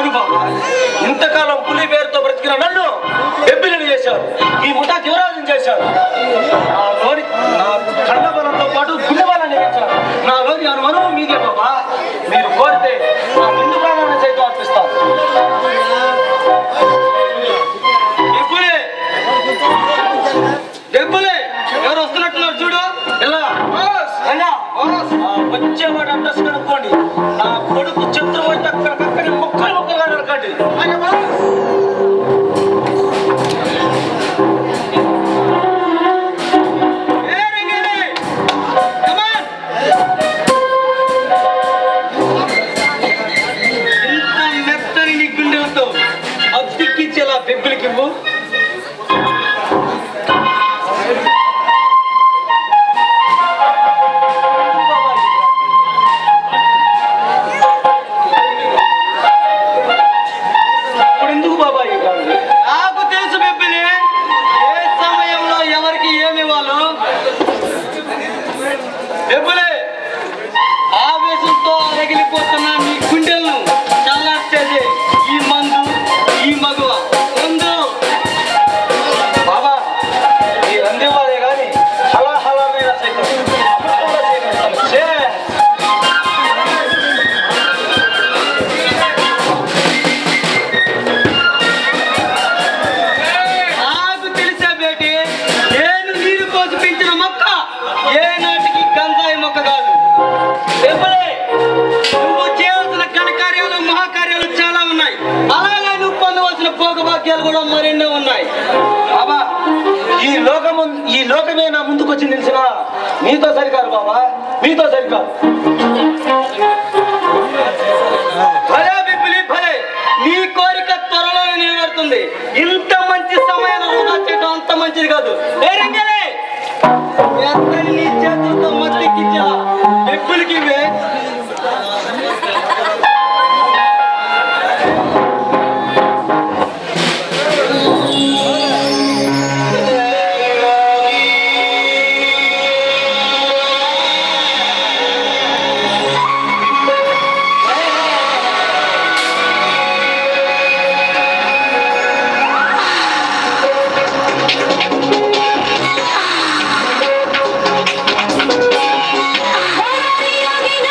అవును బాబా, ఇంతకాలం పులి పేరుతో బ్రతికిన నన్ను ఎబ్బిలిని చేశారు, ఈ ముఠా యువరాజుని చేశారు. నా కండబలంతో పాటు గుండెబలాన్ని పెంచారు. నాలోని అనుమానం మీదే బాబా. మీరు కోరితే నా ముందు ప్రాణాన్ని సైతం అర్పిస్తాను. ఎవరు వస్తున్నట్టున్నారు చూడు. ఎలా వచ్చేవాడు అడ్రస్ కనుక్కోండి. నా కొడుకు చంద్రబాబు అక్కడికక్కడి మొక్కలు మొక్కలుగా నరకండి. ఇంత మెత్తని నీ గుండెలతో అద్దెక్కించేలా బెబ్బులకివ్వు. ఆవేశంతో రగిలిపోతున్న నీ గుండెలను చల్లార్చేది ఈ మందు, ఈ మగువ ముందు బాబా. మీరు అందేవారే కానీ హలాహలమైన సైతం నాకు తెలిసే బేటి, నేను నీరు పోసి పెంచిన మొక్క ఏ నాటికి గంజాయి మొక్క కాదు. నువ్వు చేయాల్సిన ఘనకార్యాలు, మహాకార్యాలు చాలా ఉన్నాయి. అలాగే నువ్వు పొందవలసిన భోగభాగ్యాలు కూడా మరెన్నో ఉన్నాయి. బాబా, ఈ లోకమే నా ముందుకు వచ్చి నిలిచిన మీతో సరికాదు బాబా, మీతో సరికాదు. భలే బిబ్బిలి భలే, నీ కోరిక త్వరలోనే నెరవేరుతుంది. ఇంత మంచి సమయాన్ని వృధా చేయడం అంత మంచిది కాదు. నీ చేతులతో మద్దెక్కించా బిబ్బులకి ఇవే. Yogi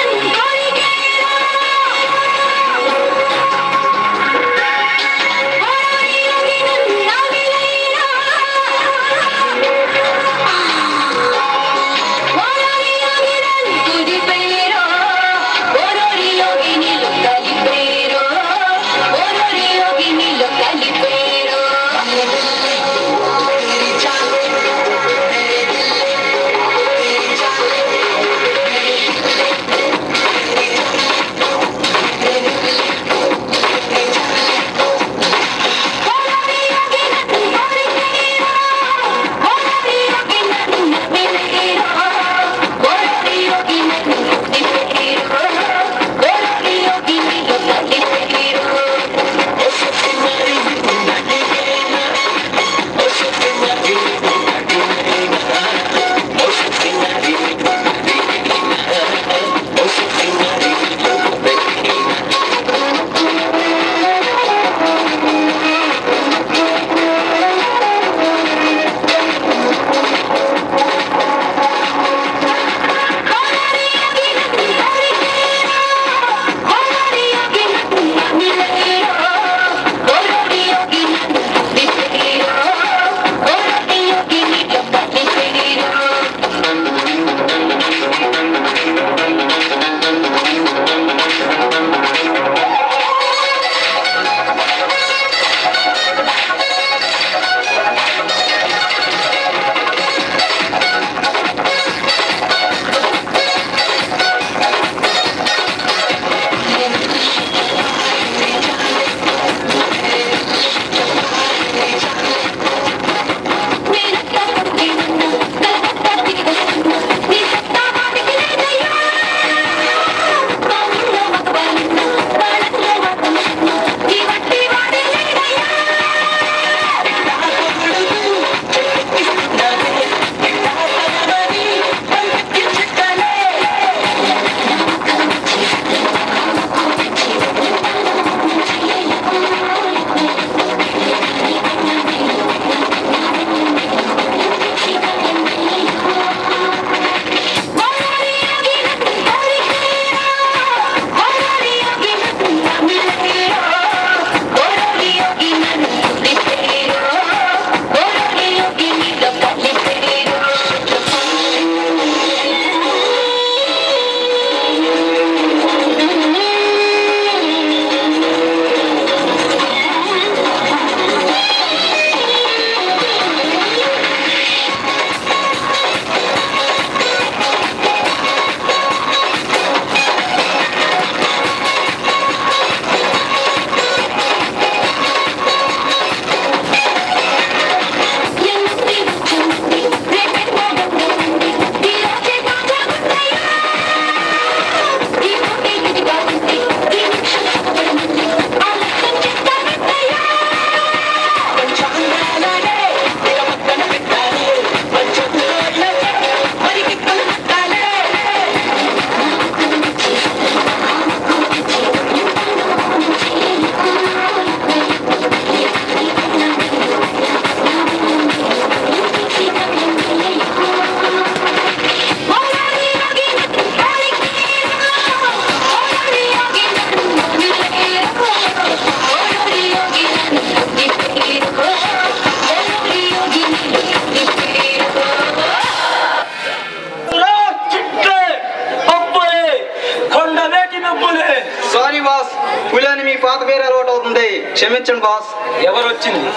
పులి అని మీ పాత పేరు అలవాటు అవుతుంది, క్షమించండి బాస్. ఎవరు వచ్చింది?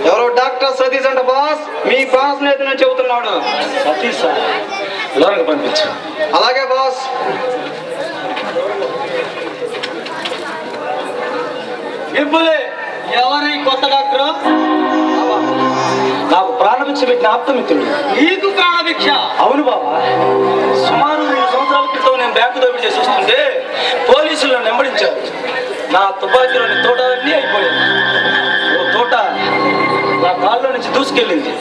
ఎవరో డాక్టర్ సతీష్ అంట బాస్, మీ బాస్ నేతనే చెబుతున్నాడు. సతీష్ లోనికి పంపించు. అలాగే బాస్. ఇప్పుడే ఎవరి కొత్త డాక్టర్? నాకు ప్రాణభిక్ష పెట్టిన ఆప్తమిత్రుడు. నీకు ప్రాణభిక్ష? అవును బాబా. సుమారు 2 సంవత్సరాల క్రితం నేను బ్యాంకు దోపిడీ చేసి వస్తుంటే పోలీసులు నెంబడించారు. నా తుపాకీలోని తోటలన్నీ అయిపోయాయి. ఓ తోట నా కాళ్ళలో నుంచి దూసుకెళ్ళింది.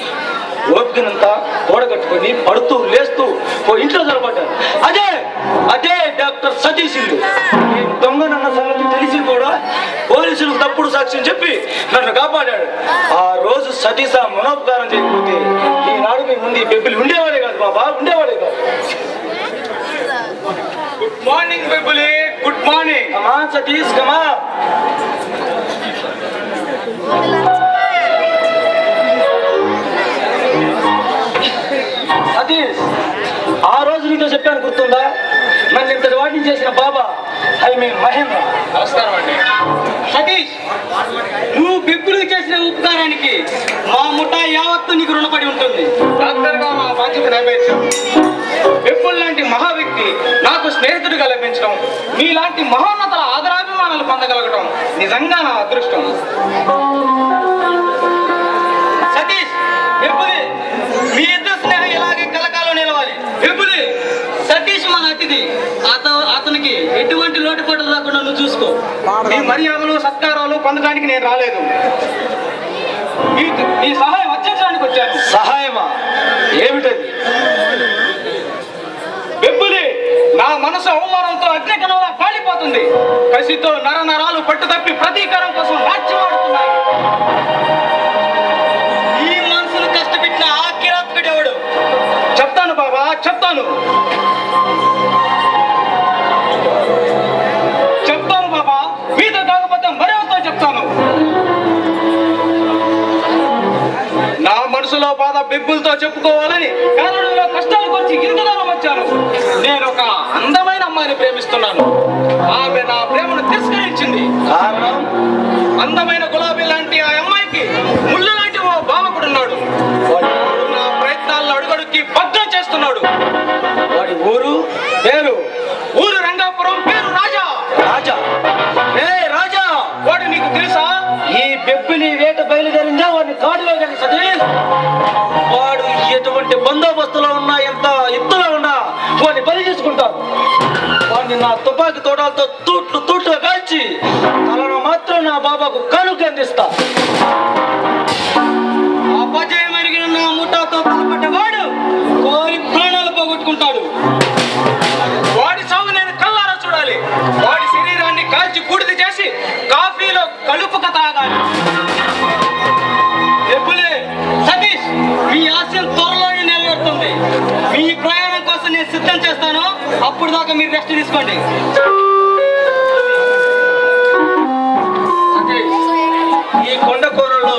ఓపికనంతా కూడగట్టుకొని పడుతూ లేస్తూ ఓ ఇంట్లో నిలబడ్డాను. అదే అదే డాక్టర్ సతీష్ ఇల్లు. నేను దొంగనన్న సంగతి తెలిసి కూడా పోలీసులకు తప్పుడు సాక్ష్యం చెప్పి నన్ను కాపాడాడు. ఆ రోజు సతీష్ మనోపకారం చేయకపోతే ఈనాడు మీ ముందు ఈ బెబ్బులు ఉండేవాడే కాదు బాబా, ఉండేవాడే కాదు. గుడ్ మార్నింగ్ బెబ్బులి, good morning. Come Satish, come. Satish, ఆ రోజు నీతో చెప్పాను గుర్తుందా? నన్ను ఇంతటి వాటిని చేసిన బాబా మహేంద్ర. నమస్కారం అండి. సతీష్, నువ్వు బిబ్బులకు చేసిన ఉపకారానికి మా ముఠా యావత్తు నీకు రుణపడి ఉంటుంది. డాక్టర్ గా మా బాధ్యత నెరవేర్చాం. బిబ్బుల్ లాంటి మహా వ్యక్తి నాకు స్నేహితుడిగా లభించడం, మీలాంటి మహోన్నతుల ఆదరాభిమానాలు పొందగలగటం నిజంగా నా అదృష్టం. సతీష్, బిబ్బులి, మీ ఇద్దరు స్నేహం ఇలాగే కలకాలం నిలవాలి. బిబ్బులి, సతీష్ మన అతిథి. అతనికి ఎటువంటి లోటుపాట్లు రాకుండా నువ్వు చూసుకో. మీ మర్యాదలు సత్కారాలు పొందడానికి నేను రాలేదు, మీ సహాయం అర్చించడానికి వచ్చాను. సహాయమా? ఏమిటది? బెబ్బులి, నా మనసు అవమానంతో అగ్నికణంలా కాలిపోతుంది. కసితో నరనరాలు పట్టు తప్పి ప్రతీకారం కోసం రాజ్యం ఆడుతున్నాయి. ఈ మనసును కష్టపెట్టిన ఆ కిరాతకుడు ఎవడు? చెప్తాను బాబా, చెప్తాను బాబా. మీతో కాకపోతే మరెవరితో చెప్తాను. నా మనసులో బాధ బిబ్బులతో చెప్పుకోవాలని కారణంలో కష్టాలు వచ్చి ఇంత దూరం వచ్చాను. నేను ఒక అందమైన అమ్మాయిని ప్రేమిస్తున్నాను. ఆమె నా ప్రేమను తిరస్కరించింది. కారణం? అందమైన గులాబీ లాంటి ఆ అమ్మాయికి ముళ్ళు లాంటి ఓ బావకుడున్నాడు. వాడి నా ప్రయత్నాలను అడుగడుక్కి భద్రం చేస్తున్నాడు. వాడి ఊరు పేరు రంగాపురం, పేరు రాజా. రాజా? ఏ రాజా? వాడు నీకు తెలుసా? ఈ బెబ్బిలి వేట బయలుదేరిందా వాడిని కాడులో కానీ సతీష్. వాడు ఎటువంటి బందోబస్తులో ఉన్నా, ఎంత ఎత్తులో ఉన్నా వాడిని బలి తీసుకుంటారు. వాడిని నా తుపాకీ తోటలతో తూట్లు కాల్చి తలను మాత్రం నా బాబాకు కానుక అందిస్తా. అపజయం అరిగిన నా ముఠాతో తలపడ్డవాడు కోరి ప్రాణాలు పోగొట్టుకుంటాడు. వాడి సాగు నేను కల్లారా చూడాలి. వాడి శరీరాన్ని కాల్చి బూడిద చేసి కాఫీలో కలుపుక తాగాలి. ఎప్పుడే సతీష్, మీ ఆశయం త్వరలోనే నెరవేరుతుంది. మీ ప్రయాణం కోసం నేను సిద్ధం చేస్తాను. అప్పుడు దాకా మీరు రెస్ట్ తీసుకోండి. ఈ కొండ కూరల్లో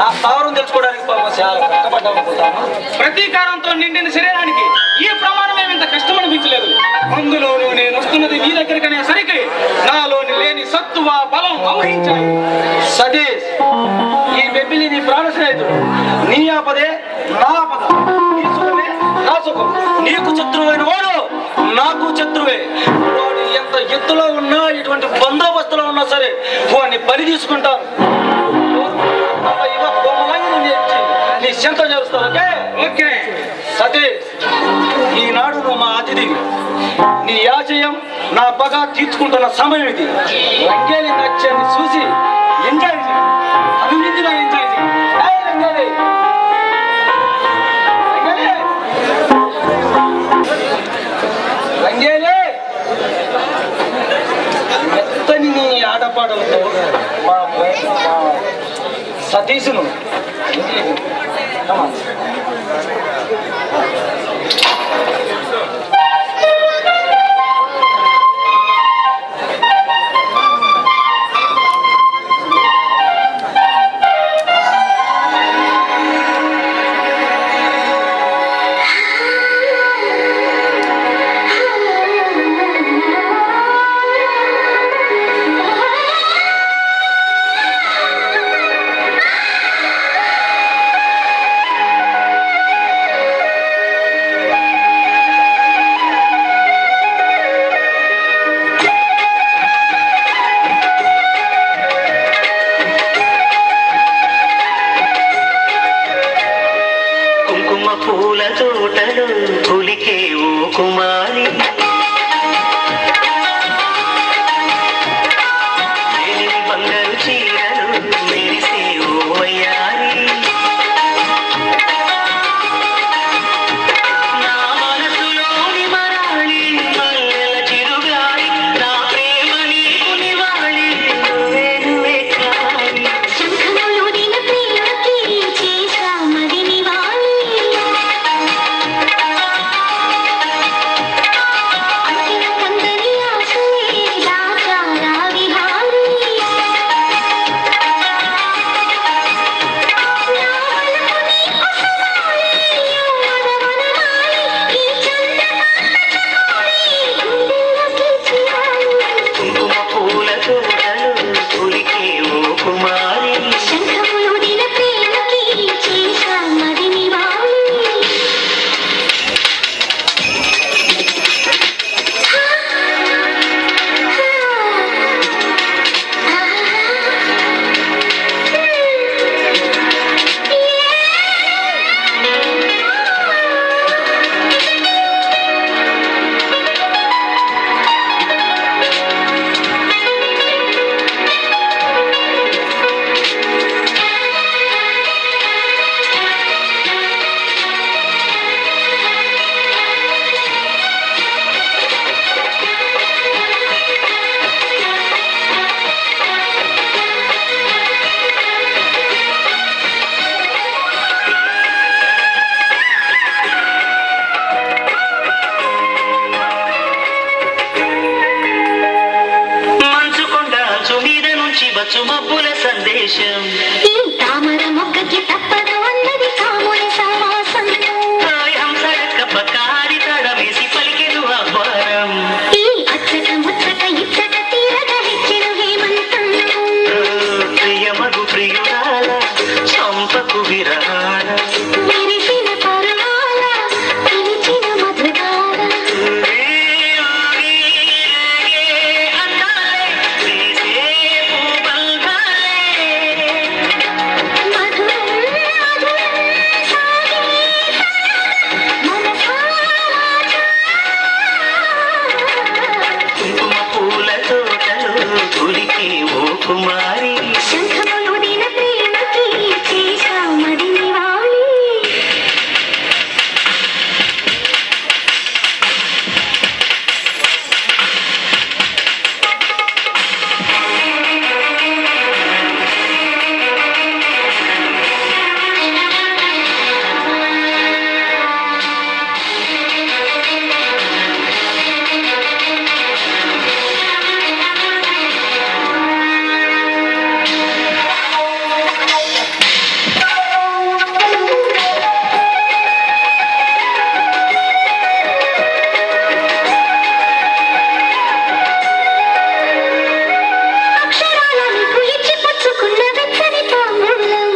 నా స్థావరం తెలుసుకోవడానికి చాలా కష్టపడ్డామనుకుంటాను. ప్రతీకారంతో నిండిన శరీరానికి ఈ ప్రమాణం ఏమింత కష్టం అనిపించలేదు. అందులోనూ నేను వస్తున్నది నీ దగ్గరికనే సరికి నాలోని లేని సత్తువ బలం అవహించాయి. సతీష్, ఈ బెబ్బిలి నీ ప్రాణ స్నేహితుడు. నీ ఆపదే నా ఆపద, నీ సుఖమే నా సుఖం. నీకు శత్రువైన వాడు నాకు శత్రువే. వాడు ఎంత ఎత్తులో ఉన్నా, ఇటువంటి బందోబస్తులో ఉన్నా సరే వాడిని బలి తీసుకుంటాను. నీ చెంత చేస్తాను. ఓకే ఓకే సతీష్, ఈనాడు నువ్వు మా అతిథి. నీ ఆశయం నా పగ తీర్చుకుంటున్న సమయం ఇది. రంగేలి నచ్చాన్ని చూసి ఎంజాయ్ చేయి, అనునిందిగా ఎంజాయ్ చేయి. రంగేలి మెత్తని నీ ఆటపాటలతో మా సతీశును వచ్చు మబ్బుల సందేశం ఈ తామర మొగ్గకి తప్పదు అన్నది కాముని సమాసం హంసడక్క పకారి తడమేసి పలికెను అపారం ఈ అచ్చట ముచ్చట ఇచ్చట తీరగా హెచ్చెను హేమంతం ప్రియమగు ప్రియురాల చంపకు విరహాల విరిసిన పరువాల పిలిచిన మధురాల కుమారి శంఖములు దిన ప్రేమకి చేశామది నివాళి అక్షరాలకు ఇచ్చి పుచ్చుకున్న వెచ్చని తాంబూలం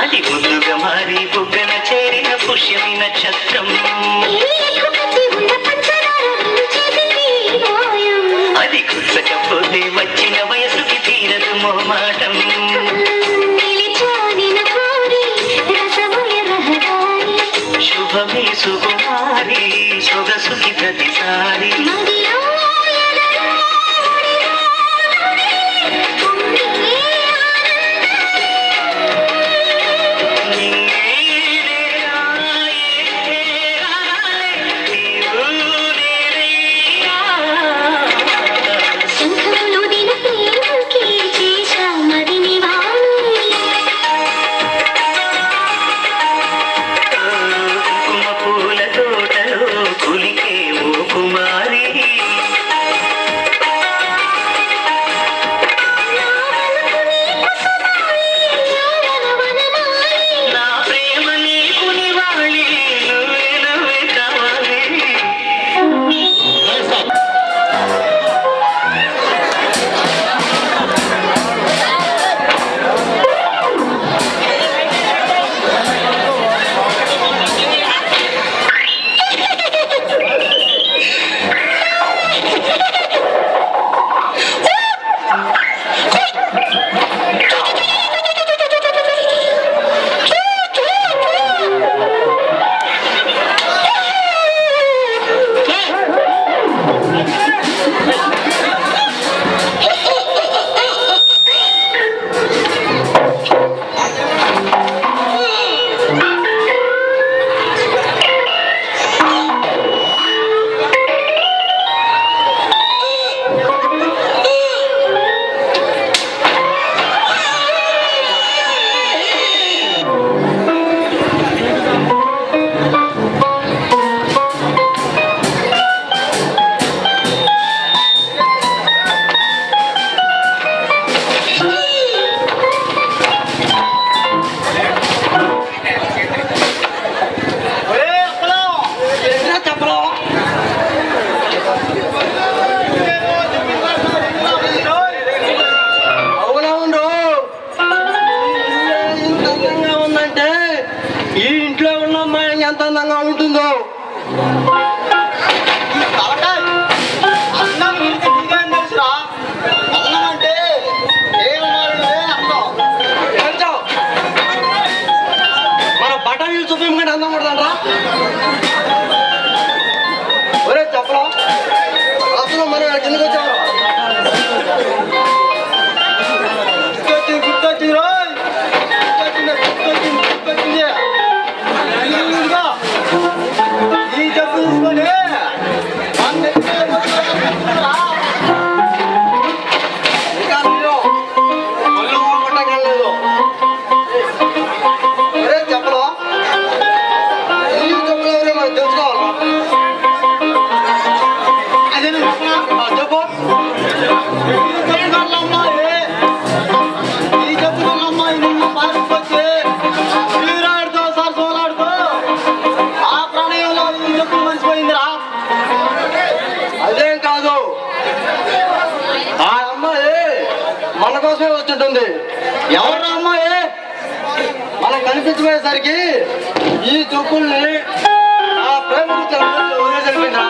అది ముందుగా మారి బుగ్గన చేరిన పుష్యమి నక్షత్రం ఎక్కుపెట్టి ఉన్న పంచదార చేసింది మోయం అది కుచ్చకపోతే వచ్చిన వయసుకి తీరదు మోమాటం నిలిచానిన కోరి రసమయ రహదారి శుభమే సుకుమారి సొగసుకి ప్రతిసారి మదిలో ఎదలో ఒడిలో పొంగే శంఖములు దిన ప్రేమకి చేశామది నివాళి కుంకుమ పూల తోటలో కులికే ఓ కుమారి నా ప్రేమ నీకు నివాళి నువ్వే నువ్వే కావాలి అవునవును ఇంత అందంగా ఉందంటే ఈ ఇంట్లో ఉన్న అమ్మాయి ఎంత అందంగా ఉంటుందో అందం ఇంటి నీకేం తెలుసురా అందం అంటే మన బట్టలు చూపించమంటే అందం పడదంట్రా ఒరే చెప్పరా అసలు మరి కిందకి వచ్చావు గుర్తొచ్చింది రోయ్ గుర్తొచ్చింది మన కోసమే వచ్చుంటుంది. ఎవరు అమ్మాయి మనం కనిపించిపోయేసరికి ఈ చెప్పుల్ని ఆ ప్రేమ వదిలేసరిపోయిందా?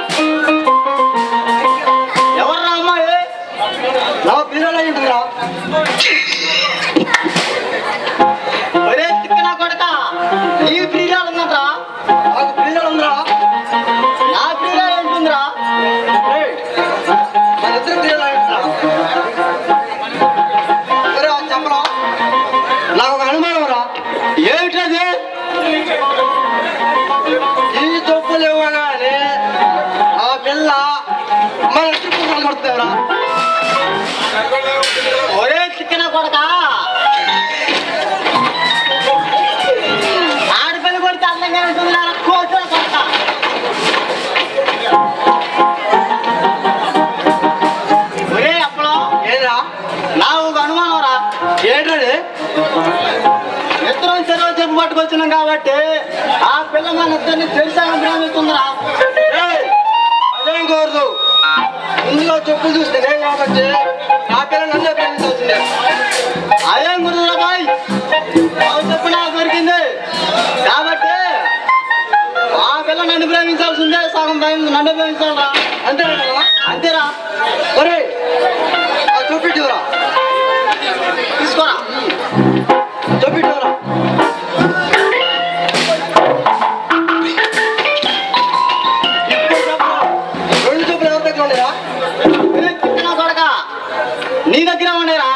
ఎవర్రా అమ్మాయి? నా పిల్లలు అయ్యిందిరా. ఒరే తిక్కనా కొడక, నీ ప్రియురాలు ఉందంటరా? నాకు ప్రియురాలు ఉందిరా. నా ప్రియురాలు ఉంటుందిరా. మన ఇద్దరు ప్రియురాలు అయ్యిందిరా. సరే చెప్పరా, నాకు ఒక అనుమానం రా. ఏమిటది? ఈ చెప్పులు ఇవ్వగానే ఆ పిల్ల మన ఇద్దరు కొడుతుందిరా. ఒరే చిక్కన కొడక, ఆడపిల్ల కొడితే అందంగా ఉంటుందిరా. కోసిన కొడక, ఒరే అప్పుడు ఏరా నాకు ఒక అనుమానం రా. ఏంటది? ఇద్దరం చెరువు చెప్పు పట్టుకొచ్చినాం కాబట్టి ఆ పిల్ల మన ఇద్దరిని తెలిసాగా ప్రేమిస్తుందిరా. అదేం కోరదు. ముందుగా చెప్పు చూస్తేనే కాబట్టి ఆ పిల్ల నన్నే ప్రేమించాల్సిందే. అదేం కుదరదు బాయ్, చెప్పు నాకు దొరికింది కాబట్టి ఆ పిల్ల నన్ను ప్రేమించాల్సిందే. సగం నన్ను ప్రేమించాలరా. అంతేనా? అంతేరా. ఒరే చూపిట్టురా, తీసుకోరా, చూపిట్టురా. రెండు చూపులు ఎవరి దగ్గర ఉండేరా? కొడక నీ దగ్గర ఉండేరా?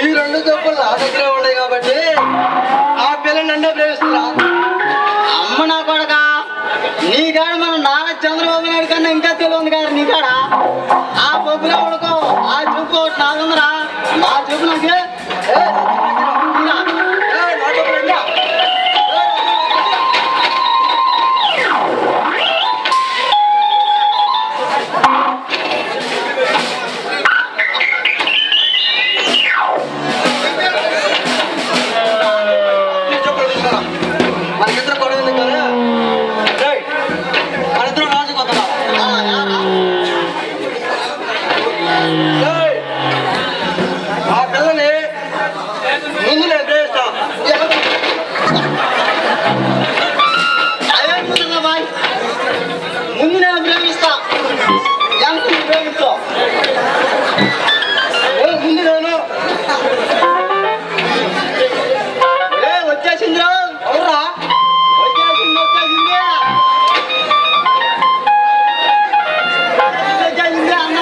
ఈ రెండు చూపులు నా దగ్గర ఉన్నాయి కాబట్టి ఆ పిల్ల నన్నే ప్రేమిస్తున్నా. అమ్మ నా కొడక, నీ కాడ మన నాన్న చంద్రబాబు నాయుడు కన్నా ఇంకా తెలియదు కదా నీ కాడ. ఆ పొద్దులో ఉడుకో, ఆ చూపు నాకుందరా. నా చూపు నాకే మనకిద్దరు గొడవ ఉంది కదా, మనిద్దరు రాజుకోతా. ఆ పిల్లని ముందు నేను ప్రేమిస్తా. అదేంటుందా బాయ్? ముందు నేను ప్రేమిస్తా. ఎంత ప్రేమిస్తా? ముందు నేను వచ్చేసిందిరా. అవురా, వచ్చేసింది వచ్చేసింది వచ్చేసింది. అన్న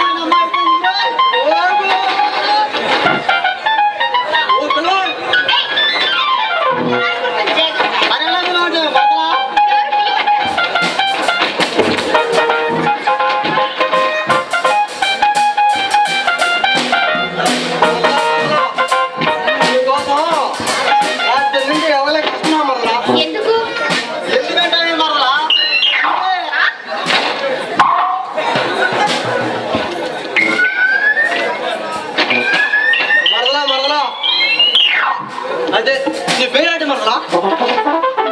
అదే నీ పేరేంటి మరలా?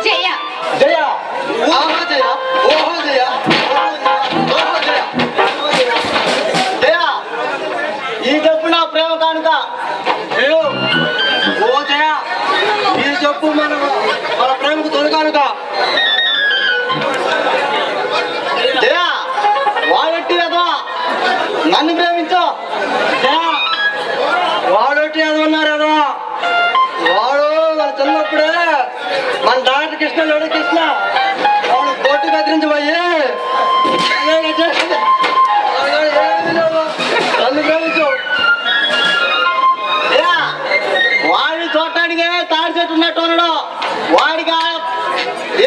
జయ. జయ, ఓహో జయ, ఓహో జయ, ఓహో జయ. జయ, ఈ చెప్పు నా ప్రేమ కానుక. ఓ జయ, ఈ చెప్పు మన ప్రేమకు తొలి కానుక. జయ, వాడొట్టి కదా నన్ను ప్రేమించు. జయ, వాడొట్టి అదన్నారు కదా. వాడు మన చిన్నప్పుడే మన డాక్టర్ కృష్ణ లోడు కృష్ణ వాడు కోర్టు కత్తిరించి పోయి నన్ను ప్రేమించు. వాడిని చూడటానికే తాడి చెట్టు ఉన్నట్టు ఉన్నాడు. వాడిగా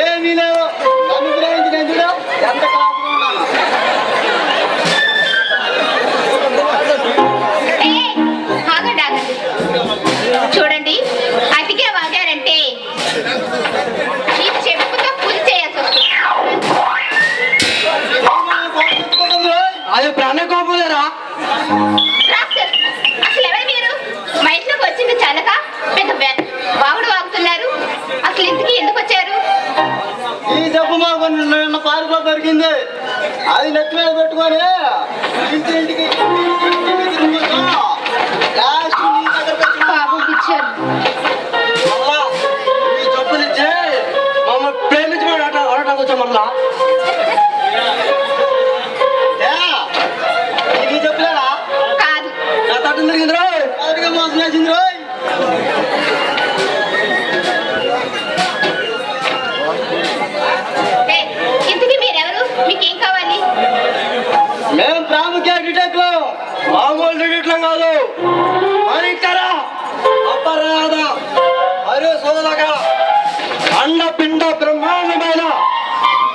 ఏమీ లేవు. నన్ను ప్రేమించి నేను చూడు ఎంత క్లాసుగా ఉన్నాను. చూడండి, అతిగా వాగారంటే ఈ చెప్పుతో పూజ చేయాల్సి వస్తుంది. అది ప్రాణ కోపలేరా? అసలు ఎవరు మీరు? మా ఇంట్లోకి వచ్చింది చాలక పెద్ద వాగుడు వాగుతున్నారు. అసలు ఇంటికి ఎందుకు వచ్చారు? ఈ చెప్పు మాకు నిన్న పార్కులో దొరికింది. అది నెత్తి మీద పెట్టుకొని ఇంటింటికి లాస్ట్ నీ దగ్గరకు వచ్చి బాబు పిచ్చారు. మళ్ళా ఈ చెప్పునిచ్చి మమ్మల్ని ప్రేమించమని ఆడటానికి వచ్చా. మళ్ళా ఇది చెప్పలేదా? కాదు నా తట్టు తిరిగింది రోయ్, అదిగా మోసం వేసింది రోయ్. ఇంతకీ మీరెవరు? మీకేం కావాలి? మేము ప్రాముఖ్య డిటెక్ట్లు, మామూలు డిటెక్ట్లం కాదు. మరి ఇక్కడా అపరాధ మరియు సోదక అండపిండ బ్రహ్మాండమైన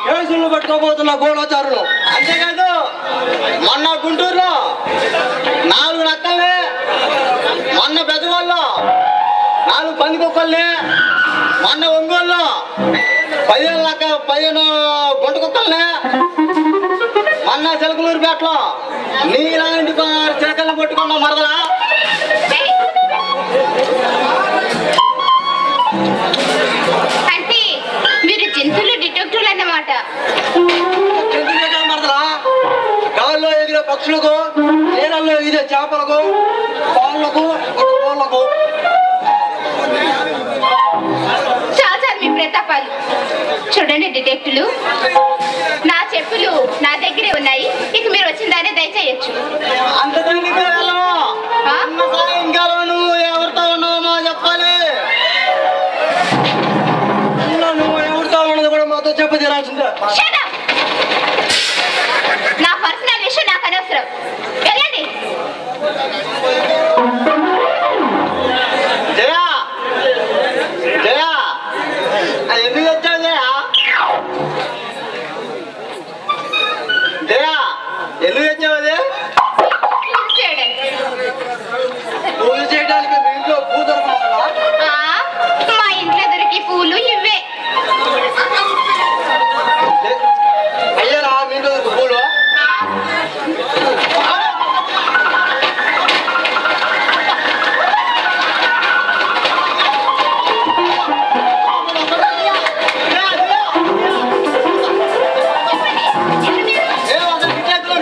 కేసులు పట్టుకోబోతున్న గూఢచారులు. అంతేకాదు మొన్న గుంటూరులో 4 నక్కల్ని, మొన్న బెదవాళ్ళు 4 పంది కుక్కల్ని, మొన్న ఒంగోలులో 15 గుంట కుక్కల్ని, మొన్న చిలకలూరుపేటలో నీలాంటి చిలకల్ని పట్టుకున్న మరదలా. అంటే మీరు జంతువులు డిటెక్టివ్లు అన్నమాట. మరదలా గాల్లో ఎగిరే పక్షులకు, నీళ్ళల్లో ఎగిరే చేపలకు, కోళ్ళకు, కోళ్ళకు. చాలా మీ ప్రతాపాలు. చూడండి డిటెక్టివ్లు, నా చెప్పులు నా దగ్గరే ఉన్నాయి. ఇక మీరు వచ్చిన దాన్ని దయచేయచ్చు. అంత దానికి వెళ్ళవా? ఇంకా నువ్వు ఎవరితో ఉన్నావో చెప్పాలి. నువ్వు ఎవరితో ఉన్నది కూడా మాతో చెప్పు తీరాల్సిందే. Shut up! నా పర్సనల్ విషయం నాకు అనవసరం. వెళ్ళండి. జయా జయా ఎందుకు వచ్చావు జయా? జయా ఎందుకు వచ్చావు? అది చేయడానికి. పూజ చేయడానికి మీ ఇంట్లో పూజ దొరకదా? మా ఇంట్లో దొరికి పూలు ఇవే. అయ్యారా మీ ఇంట్లో దొరికి పూలు?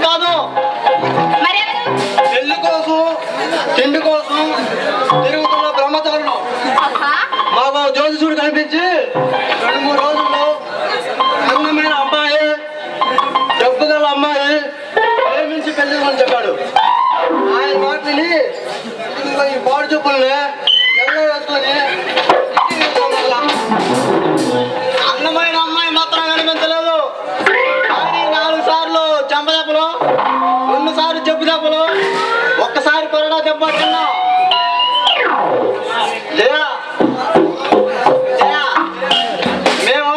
కాదు, మరెవరు? పెళ్లి కోసం తిండి కోసం తిరుగుతున్న బ్రహ్మచారులు. ఆహా, మాకు జ్యోతిషుడు కనిపించి 2-3 రోజుల్లో అందమైన అమ్మాయి, డబ్బు గల అమ్మాయి ప్రేమించి పెళ్లి అని చెప్పాడు. ఆయన మాటని ఇదిగో ఈ పాడు చెప్పుల్ని ఎల్ల వేసుకొని అందమైన అమ్మాయి మాత్రం కనిపించలేదు. కానీ 4 సార్లు చెంపదెబ్బలు, 2 సార్లు చెప్పు దెబ్బలు, ఒక్కసారి కొరడా దెబ్బ తిన్నాం. జయా జయా మేము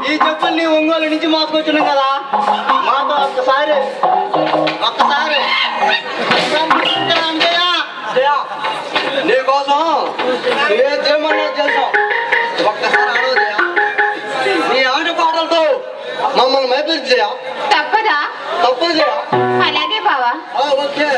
ఈ చెప్పుల్ని ఒంగోలు నుంచి మోసుకొచ్చినాం కదా, మాతో ఒక్కసారి జయా జయా నీకోసం ఏ చేయమన్నా చేస్తాం. ఒక్కసారి ఆడవు జయా. నీ ఆట పాటలతో మమ్మల్ని మైపేసి జయా. తప్పదా? తప్పు జయా. అలాగే బావా. ఓకే.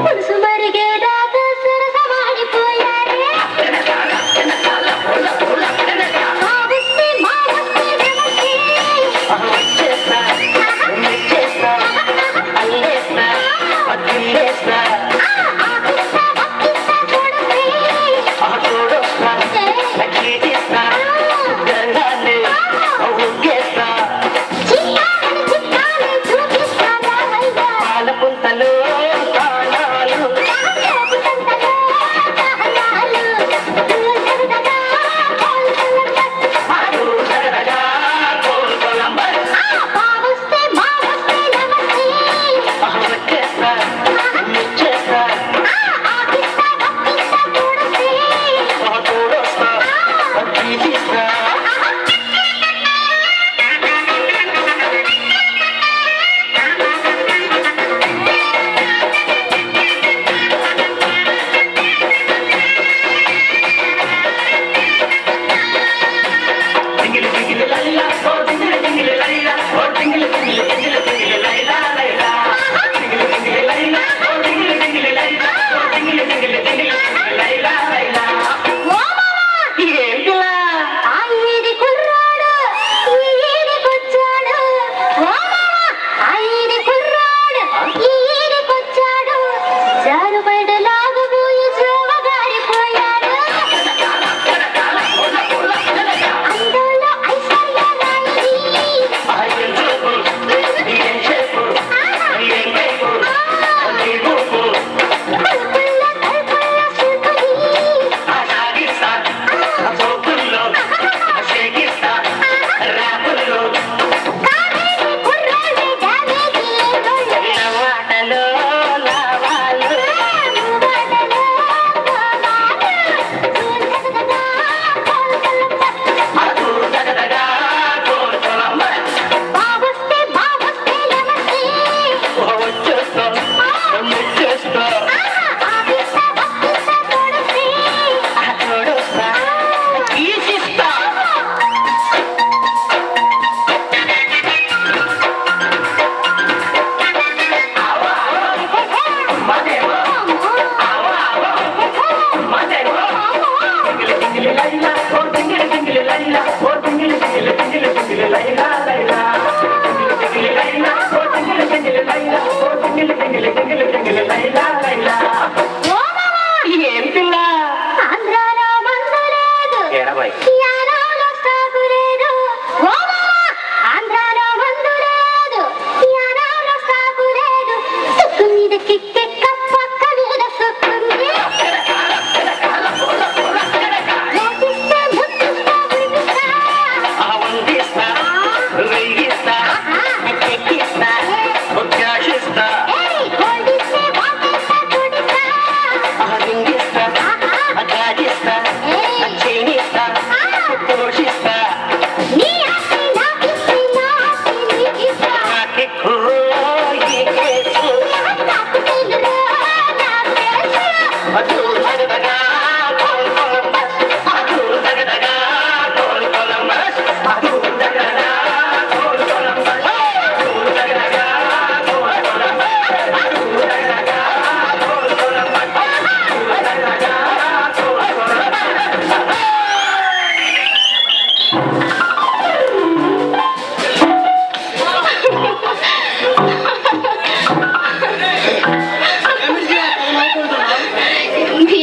పులుసు మరిగేదాకా సరసమాడిపోయారే.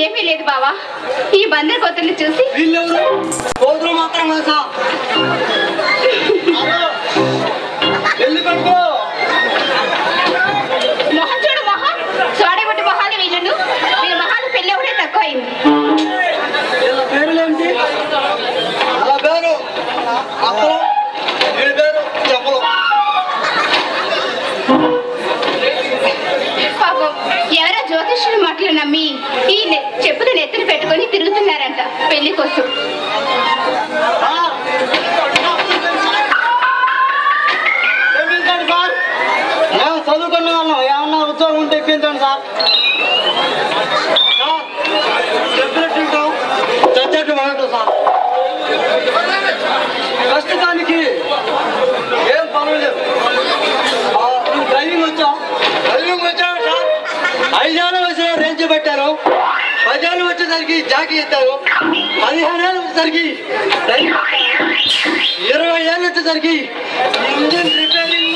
ఏమీ లేదు బావా, ఈ బందర్ కోతుల్ని చూసి కోతులు మాత్రం మొహం చూడు మొహం, సోడగొట్టి మొహాలు వీళ్ళను, వీళ్ళ మొహాలు పెళ్ళి ఒకటే తక్కువ అయింది. పేరులేంటి? అలా పేరు అప్పలం, వీడి పేరు చెప్పలు. పాపం ఎవరో జ్యోతిష్యుడి మాటలు నమ్మి ఈ చెప్పులు నెత్తిన పెట్టుకొని తిరుగుతున్నారంట పెళ్లి కోసం. సార్ మేము చదువుకున్న వాళ్ళం, ఏమన్నా ఉద్యోగం ఉంటే ఇప్పించండి సార్. చెప్పినట్టు ఉంటాం, చచ్చట్టు మాట్లాడు సార్. ప్రస్తుతానికి ఏం పనులు లేవు. నువ్వు డ్రైవింగ్ వచ్చావు? డ్రైవింగ్ వచ్చావు సార్. 5 ఏళ్ళు వచ్చిన రేంజ్ పెట్టారు, 10 ఏళ్ళు వచ్చేసరికి జాకీ ఎత్తారు, 15 ఏళ్ళు వచ్చేసరికి 20 ఏళ్ళు వచ్చేసరికి ఇంజిన్ రిపేరింగ్